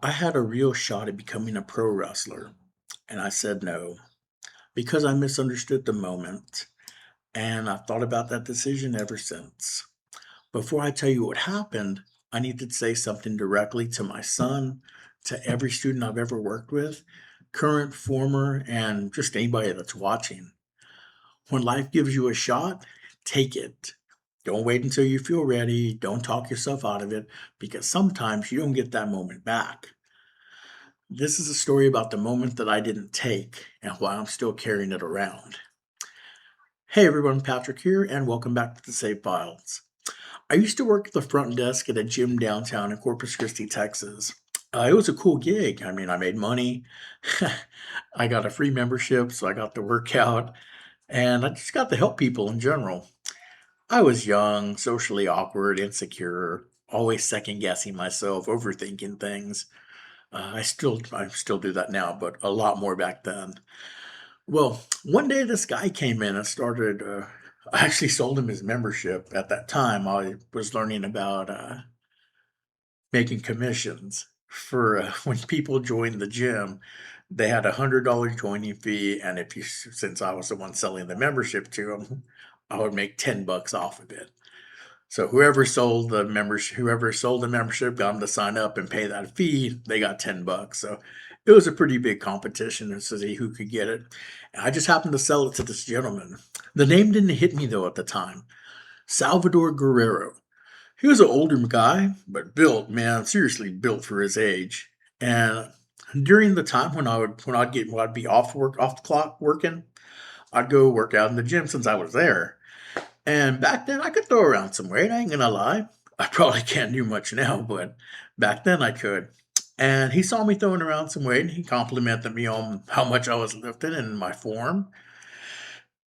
I had a real shot at becoming a pro wrestler, and I said no because I misunderstood the moment, and I've thought about that decision ever since. Before I tell you what happened, I need to say something directly to my son, to every student I've ever worked with, current, former, and just anybody that's watching. When life gives you a shot, take it. Don't wait until you feel ready. Don't talk yourself out of it because sometimes you don't get that moment back. This is a story about the moment that I didn't take and why I'm still carrying it around. Hey everyone, Patrick here, and welcome back to the Save Files. I used to work at the front desk at a gym downtown in Corpus Christi, Texas. It was a cool gig. I mean, I made money. I got a free membership, so I got to work out, and I just got to help people in general. I was young, socially awkward, insecure, always second guessing myself, overthinking things. I still do that now, but a lot more back then. Well, one day this guy came in and started. I actually sold him his membership. At that time, I was learning about making commissions for when people joined the gym. They had $100 joining fee, and if you, since I was the one selling the membership to them, I would make $10 off of it. So whoever sold the membership got them to sign up and pay that fee. They got $10. So it was a pretty big competition to see who could get it. And I just happened to sell it to this gentleman. The name didn't hit me though at the time. Salvador Guerrero. He was an older guy, but built, man, seriously built for his age. And during the time when I'd be off the clock working, I'd go work out in the gym since I was there. And back then, I could throw around some weight. I ain't gonna lie. I probably can't do much now, but back then I could. And he saw me throwing around some weight, and he complimented me on how much I was lifting and my form.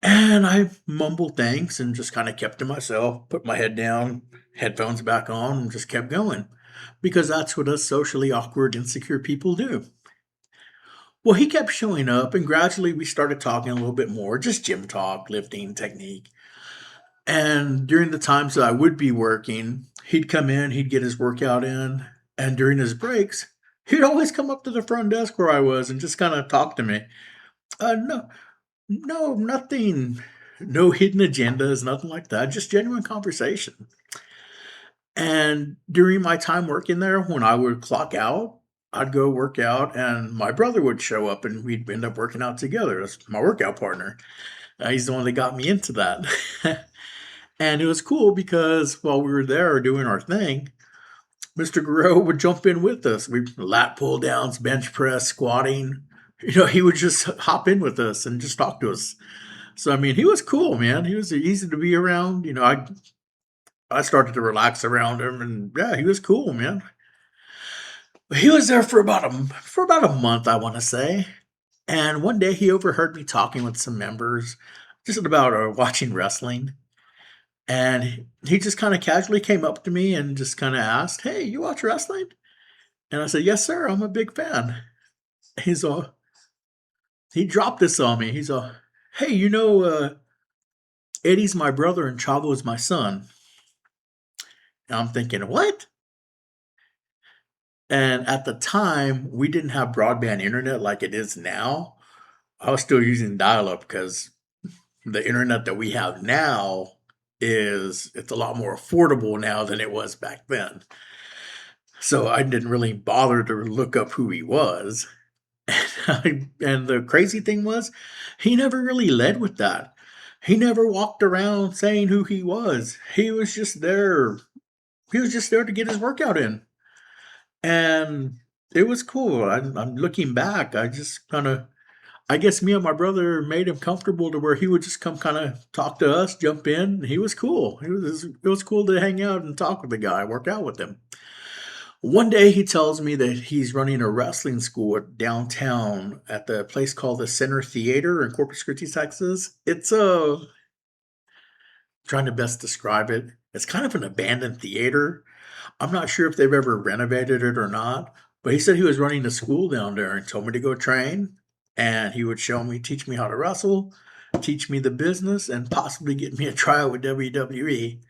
And I mumbled thanks and just kind of kept to myself, put my head down, headphones back on, and just kept going. Because that's what us socially awkward, insecure people do. Well, he kept showing up, and gradually we started talking a little bit more, just gym talk, lifting technique. And during the times that I would be working, he'd come in, he'd get his workout in, and during his breaks, he'd always come up to the front desk where I was and just kind of talk to me. No, no, nothing, no hidden agendas, nothing like that, just genuine conversation. And during my time working there, when I would clock out, I'd go work out, and my brother would show up, and we'd end up working out together. That's my workout partner. He's the one that got me into that. And it was cool because while we were there doing our thing, Mr. Guerrero would jump in with us. We lat pull downs, bench press, squatting. He would just hop in with us and just talk to us. So I mean, he was cool, man. He was easy to be around. I started to relax around him, and yeah, he was cool, man. He was there for about a month, I want to say. And one day he overheard me talking with some members just about watching wrestling. And he just kind of casually came up to me and just kind of asked, "Hey, you watch wrestling?" And I said, "Yes, sir. I'm a big fan." He's all, he dropped this on me. He's all, "Hey, Eddie's my brother and Chavo's my son." And I'm thinking, what? And at the time, we didn't have broadband internet like it is now. I was still using dial up because the internet that we have now it's a lot more affordable now than it was back then. So I didn't really bother to look up who he was. And the crazy thing was, he never really led with that. He never walked around saying who he was. He was just there. He was just there to get his workout in. And it was cool. I'm looking back. I guess me and my brother made him comfortable to where he would just come kind of talk to us, jump in. He was cool. It was cool to hang out and talk with the guy, work out with him. One day he tells me that he's running a wrestling school at downtown at the place called the Center Theater in Corpus Christi, Texas. It's a trying to best describe it. It's kind of an abandoned theater. I'm not sure if they've ever renovated it or not, but he said he was running a school down there and told me to go train. And he would teach me how to wrestle, teach me the business, and possibly get me a tryout with WWE.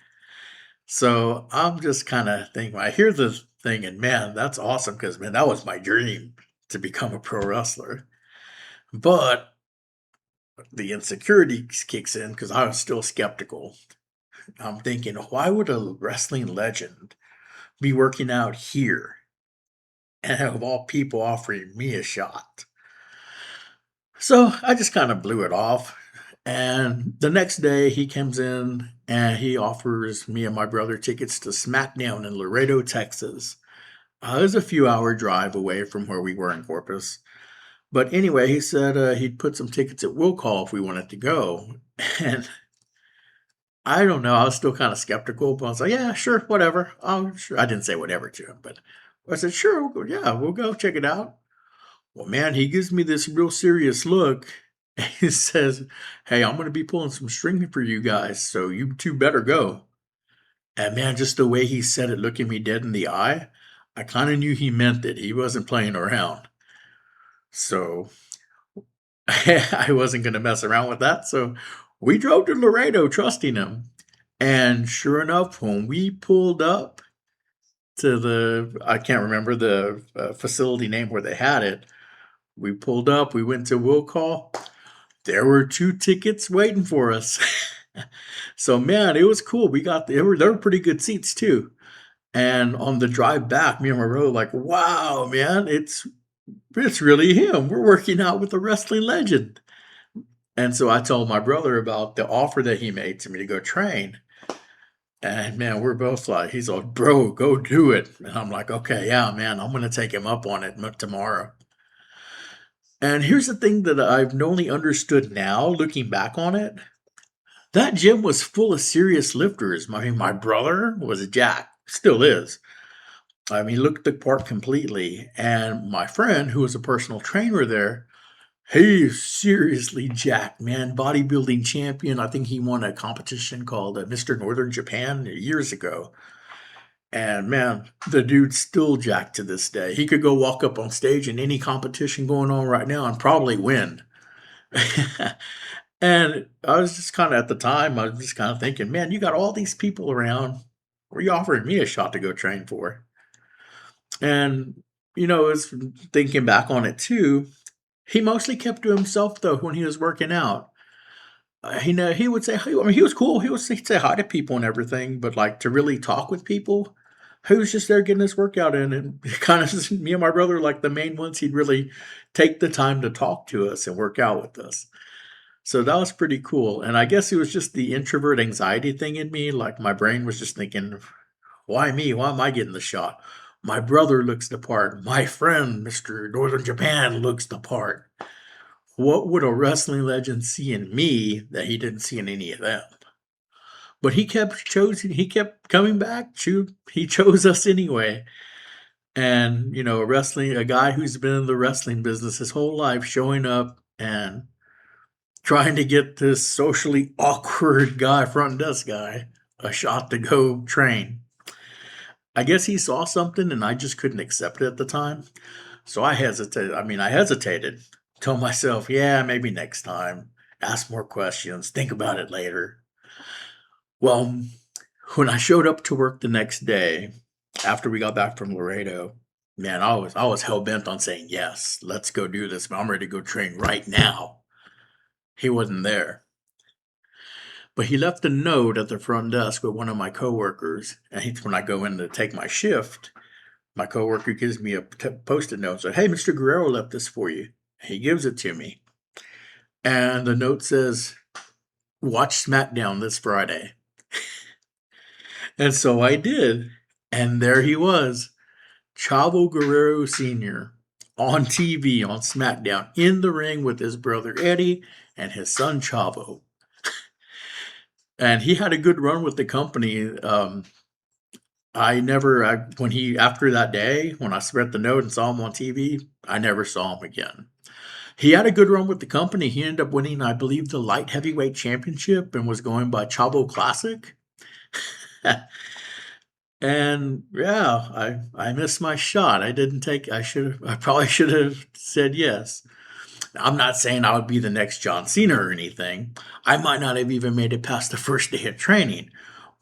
So I'm just kind of thinking, I hear this thing, and man, that's awesome because, man, that was my dream to become a pro wrestler. But the insecurity kicks in because I was still skeptical. I'm thinking, why would a wrestling legend be working out here and of all people offering me a shot? So I just kind of blew it off. And the next day he comes in and he offers me and my brother tickets to SmackDown in Laredo, Texas. It was a few hour drive away from where we were in Corpus. But anyway, he said he'd put some tickets at Will Call if we wanted to go. And I don't know, I was still kind of skeptical, but I was like, yeah, sure, whatever. Sure. I didn't say whatever to him, but I said, sure, we'll go, yeah, we'll go check it out. Well, man, he gives me this real serious look. He says, hey, I'm going to be pulling some string for you guys, so you two better go. And man, just the way he said it, looking me dead in the eye, I kind of knew he meant it. He wasn't playing around. So I wasn't going to mess around with that. So we drove to Laredo trusting him. And sure enough, when we pulled up to I can't remember the facility name where they had it, we pulled up, we went to Will Call. There were 2 tickets waiting for us. So man, it was cool. There were pretty good seats too. And on the drive back, me and my brother were like, wow, man, it's really him. We're working out with a wrestling legend. And so I told my brother about the offer that he made to me to go train. And man, we're both like, he's like, bro, go do it. And I'm like, okay, yeah, man, I'm going to take him up on it tomorrow. And here's the thing that I've only understood now, looking back on it. That gym was full of serious lifters. I mean, my brother was a jack, still is. I mean, he looked the part completely. And my friend, who was a personal trainer there, he's seriously jacked, man. Bodybuilding champion. I think he won a competition called Mr. Northern Japan years ago. And man, the dude's still jacked to this day. He could go walk up on stage in any competition going on right now and probably win. And I was just kind of at the time, I was just kind of thinking, man, you got all these people around. What are you offering me a shot to go train for? And, as thinking back on it too, he mostly kept to himself though when he was working out. He would say, hey, I mean, he was cool. He'd say hi to people and everything, but like to really talk with people, he was just there getting his workout in, and kind of me and my brother, like the main ones, he'd really take the time to talk to us and work out with us. So that was pretty cool. And I guess it was just the introvert anxiety thing in me. Like my brain was just thinking, why me? Why am I getting the shot? My brother looks the part. My friend, Mr. Northern Japan, looks the part. What would a wrestling legend see in me that he didn't see in any of them? But he kept coming back. He chose us anyway. And, a guy who's been in the wrestling business his whole life, showing up and trying to get this socially awkward guy, front desk guy, a shot to go train. I guess he saw something and I just couldn't accept it at the time. So I hesitated. I hesitated. Told myself, yeah, maybe next time. Ask more questions. Think about it later. Well, when I showed up to work the next day, after we got back from Laredo, man, I was hell bent on saying yes. Let's go do this. I'm ready to go train right now. He wasn't there. But he left a note at the front desk with one of my coworkers. And when I go in to take my shift, my coworker gives me a post-it note. So, hey, Mr. Guerrero left this for you. He gives it to me. And the note says, watch SmackDown this Friday. And so I did. And there he was, Chavo Guerrero Sr. on TV on SmackDown in the ring with his brother Eddie and his son Chavo. And he had a good run with the company. After that day, when I read the note and saw him on TV, I never saw him again. He had a good run with the company. He ended up winning, I believe, the light heavyweight championship and was going by Chavo Classic. And yeah, I missed my shot. I probably should have said yes. I'm not saying I would be the next John Cena or anything. I might not have even made it past the first day of training.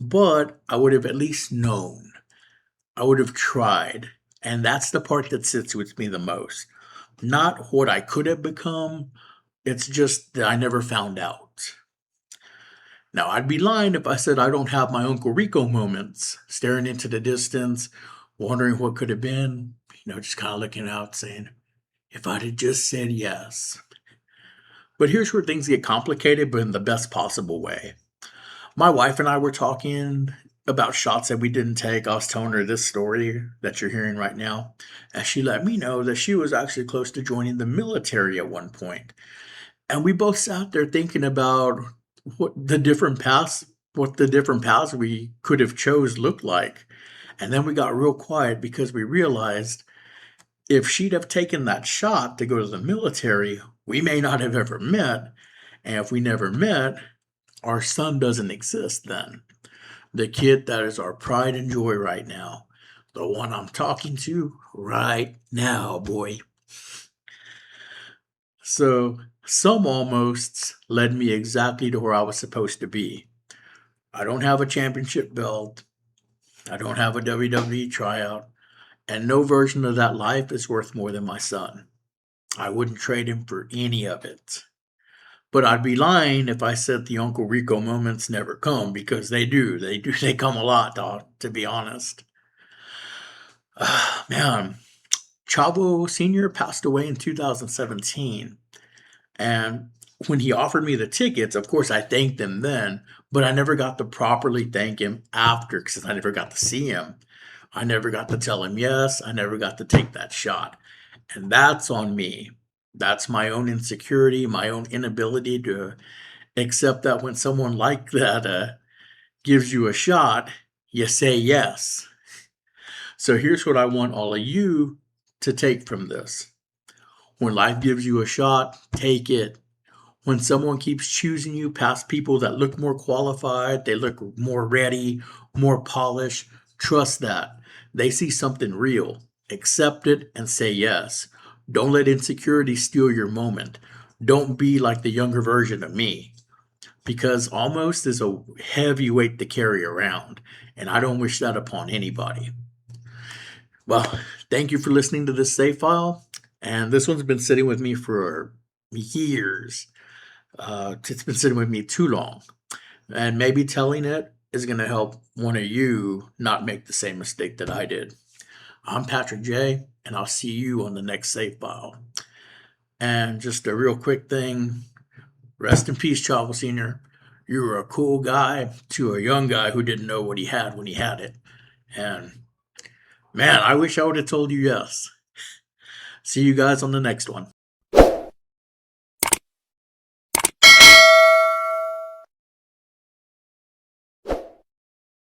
but I would have at least known. I would have tried. And that's the part that sits with me the most. Not what I could have become, it's just that I never found out. Now, I'd be lying if I said I don't have my Uncle Rico moments, staring into the distance, wondering what could have been, just kind of looking out saying, if I'd have just said yes. But here's where things get complicated, but in the best possible way. My wife and I were talking about shots that we didn't take. I was telling her this story that you're hearing right now, and she let me know that she was actually close to joining the military at one point. And we both sat there thinking about what the different paths what the different paths we could have chose looked like. And then we got real quiet because we realized if she'd have taken that shot to go to the military, we may not have ever met. And if we never met, our son doesn't exist then. The kid that is our pride and joy right now. The one I'm talking to right now, boy. So some almosts led me exactly to where I was supposed to be. I don't have a championship belt. I don't have a WWE tryout. And no version of that life is worth more than my son. I wouldn't trade him for any of it. But I'd be lying if I said the Uncle Rico moments never come, because they do. They come a lot, to be honest. Man, Chavo Sr. passed away in 2017. And when he offered me the tickets, of course, I thanked him then, but I never got to properly thank him after because I never got to see him. I never got to tell him yes. I never got to take that shot. And that's on me. That's my own insecurity, my own inability to accept that when someone like that gives you a shot, you say yes. So here's what I want all of you to take from this. When life gives you a shot, take it. When someone keeps choosing you past people that look more qualified, they look more ready, more polished, trust that. They see something real. Accept it and say yes. Don't let insecurity steal your moment. Don't be like the younger version of me, because almost is a heavy weight to carry around, and I don't wish that upon anybody. Well, thank you for listening to this save file, and this one's been sitting with me for years. It's been sitting with me too long, and maybe telling it is going to help one of you not make the same mistake that I did. I'm Patrick J, and I'll see you on the next save file. And just a real quick thing, rest in peace, Chavo Sr. You were a cool guy to a young guy who didn't know what he had when he had it. And man, I wish I would have told you yes. See you guys on the next one.